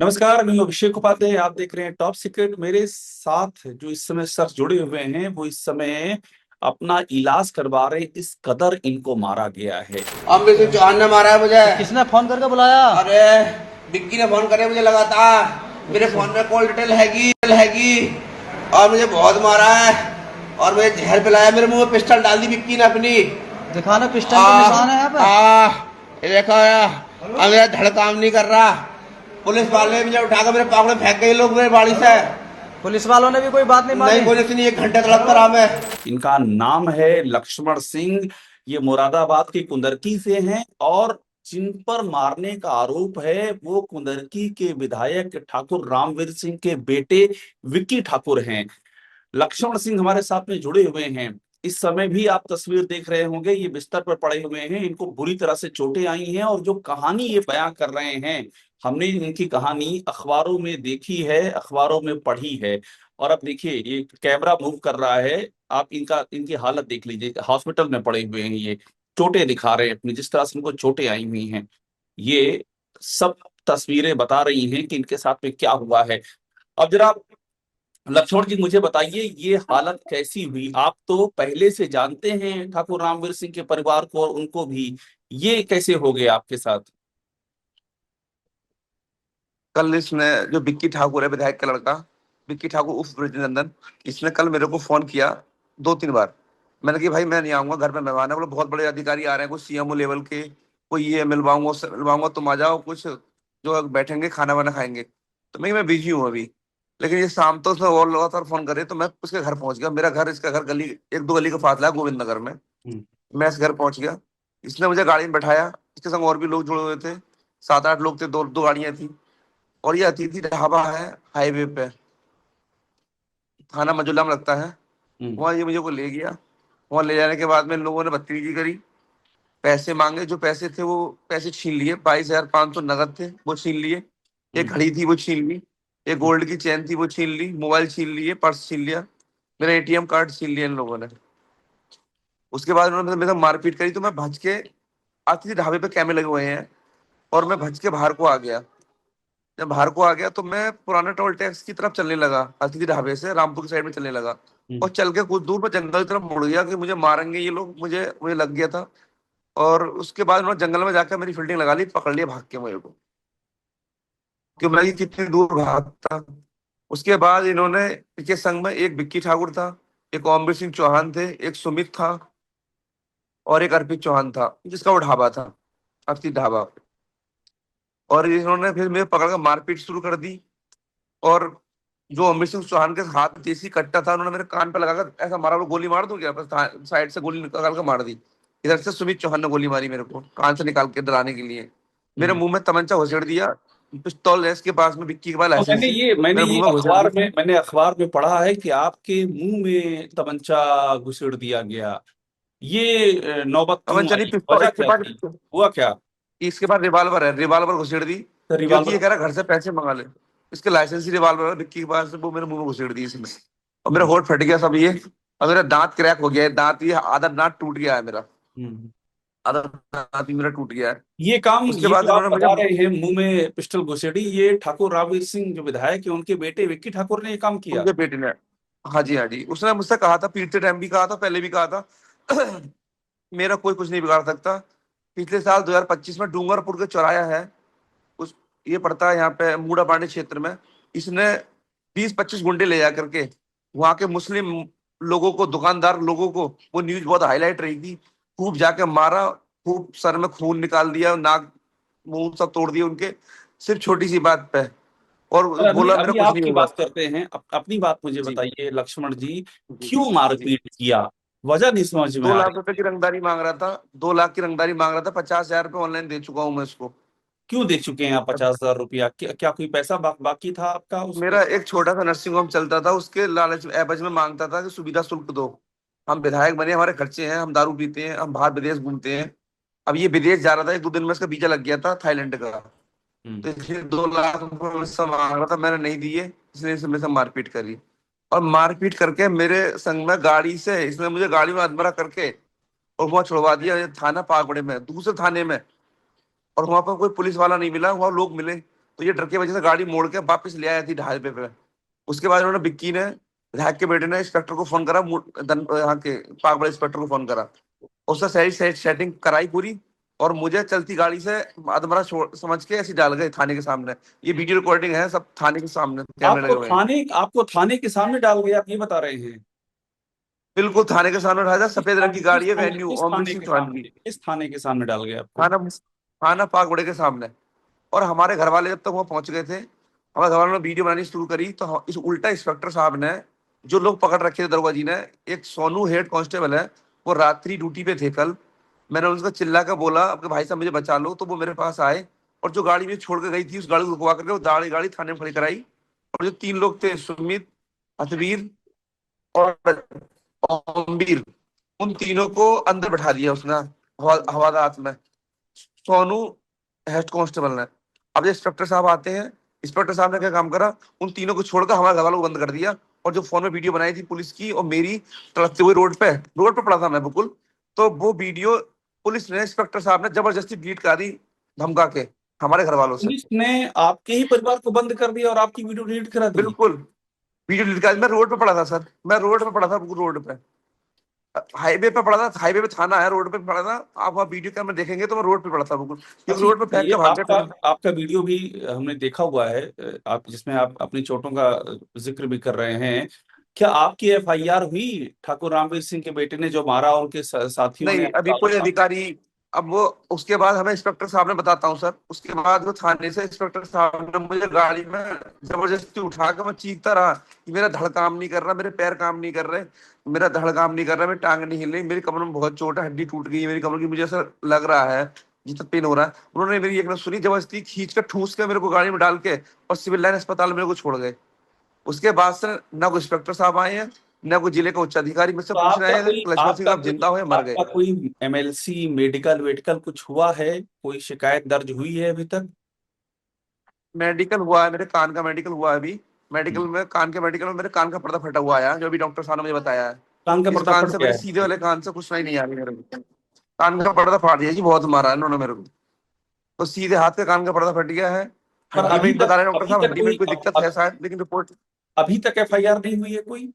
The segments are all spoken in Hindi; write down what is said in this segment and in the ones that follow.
नमस्कार, मैं अभिषेक उपाध्याय। आप देख रहे हैं टॉप सीक्रेट। मेरे साथ जो इस समय शख्स जुड़े हुए हैं वो इस समय अपना इलाज करवा रहे हैं, इस कदर इनको मारा गया है। अमृत सिंह चौहान ने मारा है मुझे। तो किसने फोन करके बुलाया? अरे विक्की ने फोन करे मुझे लगातार। मेरे अच्छा। फोन में कॉल डिटेल हैगी और मुझे बहुत मारा है और मुझे जहर पिलाया। मेरे मुंह में पिस्टल डाल दी विक्की ने अपनी। दिखाना पिस्टल आ के निशान है यहाँ पे। आ ये देखो यार, अब मेरा धड़ काम नहीं कर रहा। पुलिस वाले मुझे उठाकर मेरे पागल फेंक गए लोग मेरे बाड़ी से। पुलिस वालों ने भी कोई बात नहीं नहीं मानी? पुलिस नहीं, 1 घंटे तड़पता रहा मैं। इनका नाम है लक्ष्मण सिंह। ये मुरादाबाद की कुंदरकी से हैं और जिन पर मारने का आरोप है वो कुंदरकी के विधायक ठाकुर रामवीर सिंह के बेटे विक्की ठाकुर हैं। लक्ष्मण सिंह हमारे साथ में जुड़े हुए हैं। इस समय भी आप तस्वीर देख रहे होंगे, ये बिस्तर पर पड़े हुए हैं। इनको बुरी तरह से चोटें आई हैं और जो कहानी ये बयां कर रहे हैं, हमने इनकी कहानी अखबारों में देखी है, अखबारों में पढ़ी है। और अब देखिए ये कैमरा मूव कर रहा है। आप इनकी हालत देख लीजिए, हॉस्पिटल में पड़े हुए हैं ये। चोटें दिखा रहे हैं अपनी, जिस तरह से इनको चोटें आई हुई हैं। ये सब तस्वीरें बता रही हैं कि इनके साथ में क्या हुआ है। अब जरा लक्ष्मण जी मुझे बताइए, ये हालत कैसी हुई? आप तो पहले से जानते हैं ठाकुर रामवीर सिंह के परिवार को और उनको भी, ये कैसे हो गए आपके साथ? कल इसने जो विक्की ठाकुर है, विधायक का लड़का विक्की ठाकुर उर्फ ब्रजनंदन, इसने कल मेरे को फोन किया 2-3 बार। मैंने कहा भाई मैं नहीं आऊंगा, घर पे मेहमान है। बोले बहुत बड़े अधिकारी आ रहे हैं, कुछ सीएमओ लेवल के, कोई ये मिलवाऊंगा उससे मिलवाऊंगा, तुम आ जाओ, कुछ जो बैठेंगे खाना वाना खाएंगे। तो मैं बिजी हूँ अभी। लेकिन ये शाम तो उसने और लगातार फोन करे तो मैं उसके घर पहुंच गया। मेरा घर इसका घर गली 1-2 गली का फासला है, गोविंद नगर में। हम्म। मैं इस घर पहुंच गया। इसने मुझे गाड़ी में बैठाया, इसके संग और भी लोग जुड़े हुए थे। 7-8 लोग थे, दो दो गाड़ियां थी। और ये अतिथि ढाबा है हाईवे पे, थाना मजुला में लगता है। हम्म। वहाँ ये मुझे को ले गया। वहाँ ले जाने के बाद में इन लोगों ने बदतमीजी करी, पैसे मांगे। जो पैसे थे वो पैसे छीन लिए, 22,500 नगद थे वो छीन लिए। एक हम्म। घड़ी थी वो छीन ली, एक गोल्ड की चेन थी वो छीन ली, मोबाइल छीन लिए, पर्स छीन लिया, मेरा एटीएम कार्ड छीन लिया इन लोगों ने। उसके बाद उन्होंने मेरे साथ मारपीट करी तो मैं भज के, अतिथि ढाबे पे कैमरे लगे हुए हैं, और मैं भज के बाहर को आ गया। जब बाहर को आ गया तो मैं पुराने टोल टैक्स की तरफ चलने लगा, अतिथि ढाबे से रामपुर की साइड में चलने लगा। और हम्म। चल के कुछ दूर में जंगल की तरफ मुड़ गया कि मुझे मारेंगे ये लोग, मुझे मुझे लग गया था। और उसके बाद उन्होंने जंगल में जाकर मेरी फील्डिंग लगा ली, पकड़ लिया भाग के मेरे को, कि मैं ये कितनी दूर भागता। उसके बाद इन्होंने, इनके संग में एक विक्की ठाकुर था, एक ओमवीर सिंह चौहान थे, एक सुमित था, और एक अर्पित चौहान था जिसका वो ढाबा था, अतिथि ढाबा। और इन्होंने फिर मेरे पकड़ कर मारपीट शुरू कर दी। और जो अमृत सिंह चौहान के हाथ में देसी कट्टा था, उन्होंने मेरे कान पे लगाकर ऐसा मारा। वो गोली मार दूं क्या, बस साइड से गोली निकाल कर मार दी। इधर से सुमित चौहान ने गोली मारी मेरे को कान से निकाल के डराने के लिए। मेरे हम्म। मुंह में तमंचा घुसेड़ दिया। पिस्तौल है इसके पास में, विक्की के पास और लाइसेंस थी, मेरे मुंह में घुसेड़ दी। मैंने अखबार में पढ़ा है कि आपके मुंह में तमंचा घुसेड़ दिया गया। ये नौबत क्यों तमंचा नहीं, आई? पिस्तौल वजह इसके क्या पास। थी? हुआ क्या? इसके पास रिवाल्वर है, रिवाल्वर घुसेड़ दी। क्योंकि रिवाल्वर? ये कह रहा घर से पैसे मंगा ले। इसके लाइसेंस ही रिवाल्वर है विक्की के पास, वो मेरे मुंह में घुसेड़ दी इसने। और मेरा हम्म। होठ फट गया सब ये। और मेरा दांत क्रैक हो गया है, दांत ये आधा दांत टूट गया है मेरा। हम्म। आधा दांत ही मेरा टूट गया है। उसके ये बाद जो आप इन्होंने मुझे, बता रहे हैं मुंह में पिस्टल घुसेड़ी, ये ठाकुर रामवीर सिंह जो विधायक है उनके बेटे विक्की ठाकुर ने ये काम किया? उनके बेटे ने, हाँ जी हाँ जी, उसने मुझसे कहा था, पीटते टाइम भी कहा था, पहले भी कहा था मेरा कोई कुछ नहीं बिगाड़ सकता। पिछले साल 2025 में डूंगरपुर के चौराया है, उस, ये पड़ता है यहाँ पे मूड़ा पांडे क्षेत्र में। इसने 20-25 गुंडे ले जा करके वहां के मुस्लिम लोगों को, दुकानदार लोगों को, वो न्यूज बहुत हाईलाइट रही थी, खूब जाके मारा, खूब सर में खून निकाल दिया, नाक मुंह सब तोड़ दिए उनके, सिर्फ छोटी सी बात पे। और पर अभी बोला मेरा अभी कुछ नहीं आपकी होगा। बात करते हैं, अपनी बात मुझे जी बताइए लक्ष्मण जी। जी क्यों जी। मारपीट किया? वजह नहीं समझ में दो आ लाख रही। रुपए की रंगदारी मांग रहा था, 2 लाख की रंगदारी मांग रहा था, 50,000 रुपये ऑनलाइन दे चुका हूँ मैं उसको। क्यों दे चुके हैं आप 50,000 रुपया? क्या कोई पैसा बाकी था आपका उस पे? मेरा एक छोटा सा नर्सिंग होम चलता था, उसके लालच एवज में मांगता था कि सुविधा शुल्क दो। हम विधायक बने, हमारे खर्चे हैं, हम दारू पीते हैं, हम बाहर विदेश घूमते हैं। अब ये विदेश जा रहा था, 1-2 दिन में इसका वीजा लग गया था थाईलैंड का। हम्म। तो इसलिए 2 लाख रुपए मुझसे मांग रहा था, मैंने नहीं दिए, इसलिए इसने मेरे से मारपीट करी। और मारपीट करके मेरे संग में गाड़ी से इसने मुझे गाड़ी में अधमरा करके और वहां छुड़वा दिया, थाना पागड़े में, दूसरे थाने में। और वहां पर कोई पुलिस वाला नहीं मिला, वहां लोग मिले। तो ये डर की वजह से गाड़ी मोड़ के वापस ले आया थी ढाबे पे। उसके बाद उन्होंने विक्की ने, विधायक के बेटे ने इंस्पेक्टर को फोन करा, यहाँ के पाक बड़े इंस्पेक्टर को फोन करा, उसने सही सेटिंग कराई पूरी, और मुझे चलती गाड़ी से अधमरा समझ के ऐसे डाल गए थाने के सामने। ये वीडियो रिकॉर्डिंग है, सब थाने के सामने कैमरे लगे हुए हैं। आपको थाने के सामने डाल गए, आप ये बता रहे हैं? बिल्कुल थाने के सामने उठाया था, सफेद रंग की गाड़ी है, वेन्यू किस ओमवीर थाने सिंह के चौहान सामने, की। किस थाने के सामने डाल गए आपको? थाना थाना पाकबड़े के सामने। और हमारे घर वाले जब तक वहां पहुंच गए थे, हमारे घर वालों ने वीडियो बनानी शुरू करी, तो इस उल्टा इंस्पेक्टर साहब ने, जो लोग पकड़ रखे थे दरोगा जी ने, एक सोनू हेड कांस्टेबल है, वो रात्रि ड्यूटी पे थे कल। मैंने उनका चिल्ला कर बोला आपके भाई साहब मुझे बचा लो, तो वो मेरे पास आए, और जो गाड़ी में छोड़ के गई थी उस गाड़ी को रुकवा करके वो दाड़ी गाड़ी थाने में खड़ी कराई। और जो 3 लोग थे, सुमित, हतवीर और ओमवीर, उन तीनों को अंदर बैठा दिया उसने हवादात में, सोनू हेड कांस्टेबल ने। अब जो इंस्पेक्टर साहब आते हैं, इंस्पेक्टर साहब ने क्या काम करा, उन तीनों को छोड़कर हमारे घर वालों को बंद कर दिया, और जो फोन में वीडियो बनाई थी पुलिस की और मेरी तड़पते हुए रोड पे पड़ा था मैं बिल्कुल, तो वो वीडियो पुलिस ने, इंस्पेक्टर साहब ने जबरदस्ती डिलीट करा दी, धमका के हमारे घर वालों से। पुलिस ने आपके ही परिवार को बंद कर दिया और आपकी वीडियो डिलीट करा दी? बिल्कुल वीडियो डिलीट करा दी। मैं रोड पे पड़ा था सर, मैं रोड पे पड़ा था, बिल्कुल रोड पे, हाईवे पे पड़ा था, हाईवे पे थाना है, रोड पे पड़ा था। आप वहाँ वीडियो कैमरा देखेंगे तो मैं रोड पे पड़ा था बिल्कुल, क्योंकि अच्छा, रोड पे फेंक ये के भाग आपका गया था। आपका वीडियो भी हमने देखा हुआ है, आप जिसमें आप अपनी चोटों का जिक्र भी कर रहे हैं। क्या आपकी एफआईआर हुई ठाकुर रामवीर सिंह के बेटे ने जो मारा, उनके साथियों ने नहीं, अभी कोई आपका? अधिकारी, अब वो उसके बाद हमें इंस्पेक्टर साहब ने, बताता हूँ सर, उसके बाद वो थाने से इंस्पेक्टर साहब ने मुझे गाड़ी में जबरदस्ती उठा के, मैं चीखता रहा कि मेरा धड़ काम नहीं कर रहा, मेरे पैर काम नहीं कर रहे, मेरा धड़ काम नहीं कर रहा, मेरी टांग नहीं हिल रही, मेरी कमर में बहुत चोट है, हड्डी टूट गई है मेरी कमर की, मुझे ऐसा लग रहा है जितना पेन हो रहा है। उन्होंने मेरी एक न सुनी, जबरदस्ती खींच कर ठूस के मेरे को गाड़ी में डाल के और सिविल लाइन अस्पताल में मेरे को छोड़ गए। उसके बाद से ना कोई इंस्पेक्टर साहब आए हैं, ना कोई जिले का उच्च अधिकारी मुझसे तो पूछ रहे हैं लक्ष्मण सिंह आप जिंदा हो या मर गए। आपका कोई एमएलसी मेडिकल वेडिकल कुछ हुआ है? कोई शिकायत दर्ज हुई है अभी तक? मेडिकल हुआ है, मेरे कान का मेडिकल हुआ है अभी। मेडिकल में, कान के मेडिकल में मेरे कान का पर्दा फटा हुआ है, जो अभी डॉक्टर साहब ने मुझे बताया है। कान का इस पर्दा कान फट से, गया मेरे है? सीधे वाले कान से कुछ सुनाई नहीं आ रही मेरे को। कान का पर्दा फाड़ दिया जी, बहुत मारा है इन्होंने मेरे को। तो सीधे हाथ के कान का पर्दा फट गया है। पर हड्डी में बता रहे डॉक्टर साहब, हड्डी में कोई दिक्कत है शायद, लेकिन रिपोर्ट अभी तक एफआईआर नहीं हुई है कोई?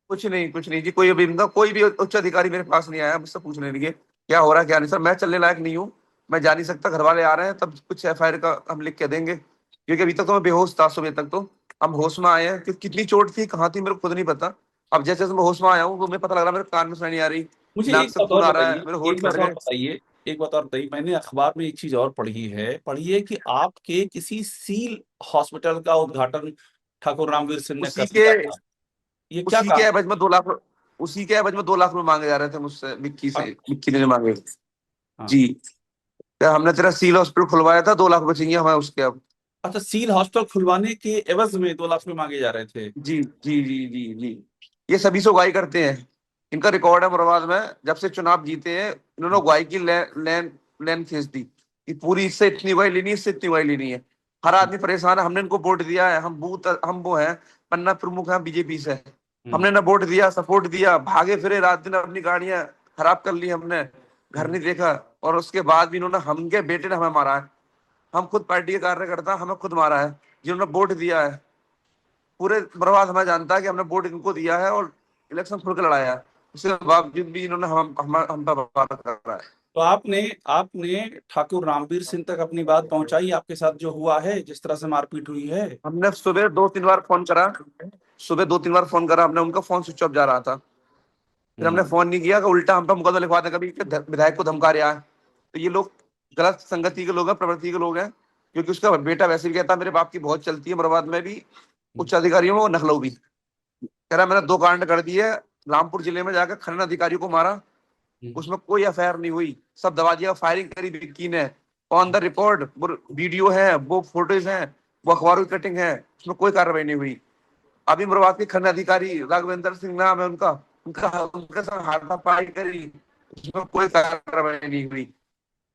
कुछ नहीं जी, कोई अभी इनका कोई भी उच्च अधिकारी मेरे पास नहीं आया मुझसे पूछने के लिए क्या हो रहा है क्या नहीं। सर मैं चलने लायक नहीं हूँ, मैं जा नहीं सकता, घर वाले आ रहे हैं, तब कुछ एफआईआर का हम लिख के देंगे, क्योंकि अभी तक तो मैं बेहोश था, सुबह तक तो हम होश में आए हैं कि कितनी चोट थी, कहाँ थी, मेरे को खुद नहीं पता। अब जैसे जैसे मैं होश में आया हूँ तो मुझे पता लग रहा है मेरे कान में सुनाई नहीं आ रही, मुझे नाक एक से बात खून और आ रहा है, बताइए, मेरे होठ एक फट बात और गए। बताइए, एक बात और बताइए। मैंने अखबार में एक चीज और पढ़ी है कि आपके किसी सील हॉस्पिटल का उद्घाटन ठाकुर रामवीर सिंह ने कर उसी के दिया था। ये क्या उसी के काम? एवज में 2 लाख, उसी के एवज में 2 लाख रुपए मांगे जा रहे थे मुझसे, विक्की से, हाँ, विक्की ने जो मांगे। हाँ। जी, क्या हमने तेरा सील हॉस्पिटल खुलवाया था, 2 लाख रुपए चाहिए हमें उसके अब। अच्छा, सील हॉस्पिटल खुलवाने के एवज में 2 लाख रुपए मांगे जा रहे थे? जी जी जी जी जी, ये सभी से उगाही करते हैं, इनका रिकॉर्ड है मुरादाबाद में, जब से चुनाव जीते हैं इन्होंने उगाही की लेन खींच दी कि पूरी इससे इतनी उगाही लेनी है, इससे इतनी उगाही लेनी है। हर आदमी परेशान है, हमने इनको वोट दिया है, हम वो हैं, पन्ना प्रमुख हैं बीजेपी से, हम्म। हमने ना वोट दिया, सपोर्ट दिया, भागे फिरे रात दिन, अपनी गाड़ियां खराब कर ली हमने, घर नहीं देखा, और उसके बाद भी इन्होंने, हमके बेटे ने हमें मारा है। हम खुद पार्टी के कार्यकर्ता, हमें खुद मारा है, जिन्होंने वोट दिया है। पूरे बर्बाद हमें जानता है कि हमने वोट इनको दिया है और इलेक्शन खुल के लड़ाया है, उसके बावजूद भी इन्होंने हम पर वार कर रहा है। तो आपने आपने ठाकुर रामवीर सिंह तक अपनी बात पहुंचाई, आपके साथ जो हुआ है, जिस तरह से मारपीट हुई है? हमने सुबह 2-3 बार फोन करा, सुबह 2-3 बार फोन करा हमने, उनका फोन स्विच ऑफ जा रहा था। फिर हमने हम्म। फोन नहीं किया कि उल्टा हम पे मुकदमा लिखवा दें कभी कि विधायक को धमका रहा है। तो ये लोग गलत संगति के लोग हैं, प्रवृत्ति के लोग हैं, क्योंकि उसका बेटा वैसे भी कहता मेरे बाप की बहुत चलती है मुरादाबाद में भी, उच्च अधिकारियों में, वो नखलऊ भी कह रहा मैंने 2 कांड कर दिए, रामपुर जिले में जाकर खनन अधिकारियों को मारा, हम्म। उसमें कोई एफआईआर नहीं हुई, सब दबा दिया, फायरिंग करी विक्की ने, ऑन द रिकॉर्ड वो वीडियो है, वो फोटोज है, वो अखबारों की कटिंग है, उसमें कोई कार्रवाई नहीं हुई। अभी मुरादाबाद के खनन अधिकारी राघवेंद्र सिंह नाम है उनका, उनका उनके साथ हाथापाई करी, उसमें कोई कार्रवाई नहीं हुई।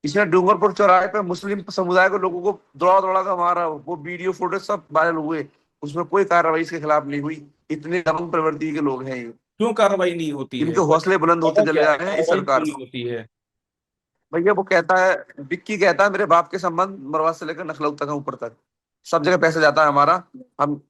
इसने डूंगरपुर चौराहे पे मुस्लिम समुदाय के लोगों को दौड़ा दौड़ा कर मारा, वो वीडियो फोटो सब वायरल हुए, उसमें कोई कार्रवाई इसके खिलाफ नहीं हुई। इतने दमन प्रवृत्ति के लोग हैं ये, क्यों कार्रवाई नहीं होती है? इनके हौसले बुलंद होते वजह चले क्या जा है, रहे हैं इस कार्रवाई क्यों सरकार नहीं से। होती है? भैया वो कहता है, विक्की कहता है मेरे बाप के संबंध मरवा से लेकर नखलऊ तक है, ऊपर तक सब जगह पैसे जाता है हमारा। हम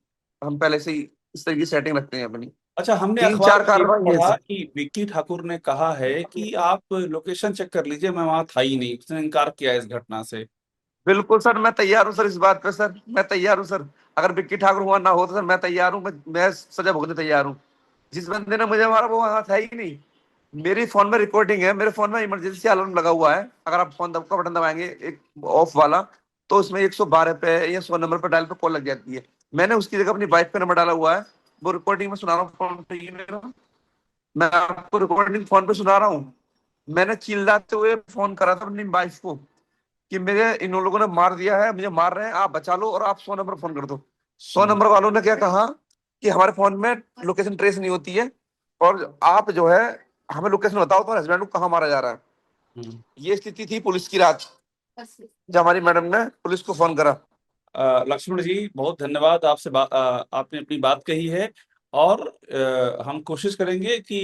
हम पहले से ही इस तरह की सेटिंग रखते हैं अपनी। अच्छा, हमने तीन अखबार चार में ये भी कार्रवाई है पढ़ा सर। कि विक्की ठाकुर ने कहा है कि आप लोकेशन चेक कर लीजिए, मैं वहां था ही नहीं, उसने इनकार किया इस घटना से। बिल्कुल सर, मैं तैयार हूँ सर इस बात पे सर, मैं तैयार हूँ सर। अगर विक्की ठाकुर हुआ ना हो तो सर मैं तैयार हूँ, मैं सजा भुगतने तैयार हूँ। जिस बंदे ने मुझे मारा वो वहां था ही नहीं। मेरी फोन में रिकॉर्डिंग है, मेरे फोन में इमरजेंसी अलार्म लगा हुआ है, अगर आप फोन का बटन दबाएंगे एक ऑफ वाला, तो उसमें 112 पे या 100 नंबर पर डायल पे कॉल लग जाती है। मैंने उसकी जगह अपनी वाइफ का नंबर डाला हुआ है, वो रिकॉर्डिंग में सुना रहा हूँ फोन पे, ये मेरा, मैं आपको रिकॉर्डिंग फोन पे सुना रहा हूँ। मैंने चिल्लाते हुए फोन करा था अपनी वाइफ को कि मेरे इन लोगों ने मार दिया है, मुझे मार रहे हैं, आप बचा लो और आप 100 नंबर फोन कर दो। 100 हम्म, नंबर वालों ने क्या कहा कि हमारे फोन में लोकेशन ट्रेस नहीं होती है, और आप जो है हमें लोकेशन बताओ तो हस्बैंड को कहाँ मारा जा रहा है। हम्म। ये स्थिति थी पुलिस की रात, जब हमारी मैडम ने पुलिस को फोन करा। लक्ष्मण जी, बहुत धन्यवाद, आपने अपनी बात कही है। और हम कोशिश करेंगे कि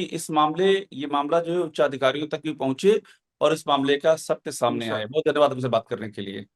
ये मामला जो है उच्च अधिकारियों तक भी पहुंचे और इस मामले का सत्य सामने आए। बहुत धन्यवाद हमसे बात करने के लिए।